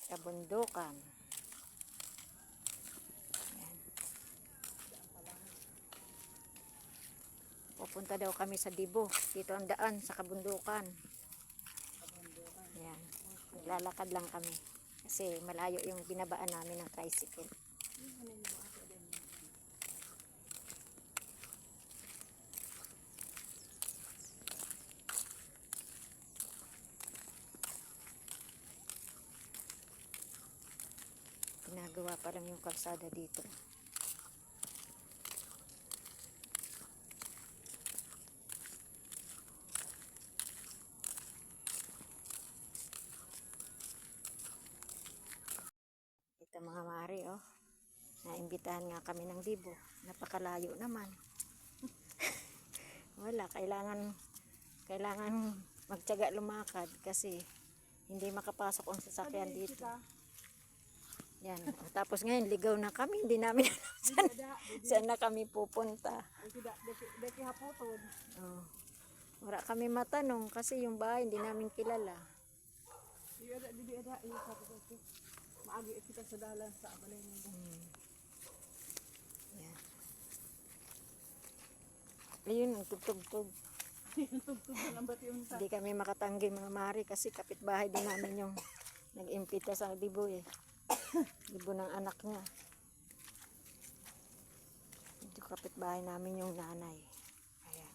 kabundukan. Ayan. Pupunta daw kami sa Dibo. Dito ang daan sa kabundukan. Ayan. Lalakad lang kami. Kasi malayo yung binabaan namin ng tricycle. Ginagawa pa lang yung kalsada dito. Ito mga mari, oh. Naimbitahan nga kami ng Dibo. Napakalayo naman. Wala, kailangan magtiyaga lumakad kasi hindi makapasok ang sasakyan dito. Yan. Tapos ngayon, ligaw na kami. Hindi namin alam saan na kami pupunta. Oh. Wala kami matanong kasi yung bahay hindi namin kilala. Maagi kita sa dalan sa balay mo. Yan. Ayun, ang tugtog-tug. Hindi kami makatanggi mga mari kasi kapitbahay din namin yung nag-impita sa Dibo eh. Dibo ng anak niya. Ito kapitbahay namin yung nanay. Ayan.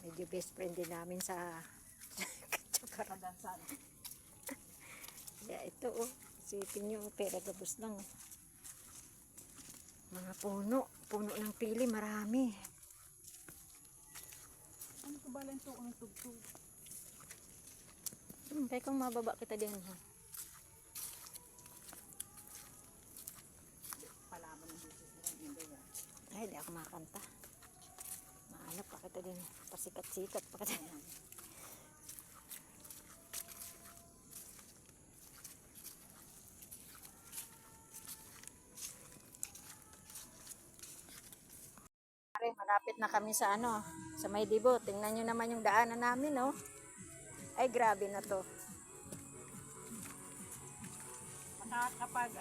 Medyo best friend din namin sa Kadansan. Kaya ito oh. Sipin nyo, pera gabos lang. Mga puno. Puno ng pili, marami. Ano ka ba lang ito ang tugtog? Kaya kung mababa kita din ha. Palaban ng busis mo ang hindi yan. Ay, di ako makakanta. Maano pa kita din. Pasikat-sikat pa kita. Malapit na kami sa sa May Dibo. Tingnan nyo naman yung daanan namin, oh. Ay, grabe na to. Kapag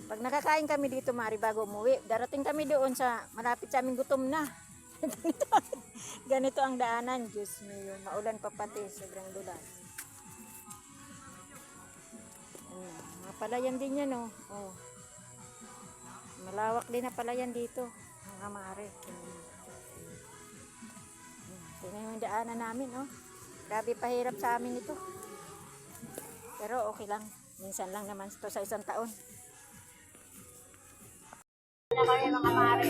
Pag nakakain kami dito, mari, bago umuwi, darating kami doon sa, malapit sa aming gutom na. Ganito ang daanan, Diyos mo yun. Maulan pa pati, sobrang dulas. Mga palayan din yan, oh. Oh. Malawak din na palayan dito. Mga mare. Tingnan yung daanan namin, oh. Grabe pahirap sa amin ito. Pero okay lang. Minsan lang naman ito sa isang taon. Na kami mga mare.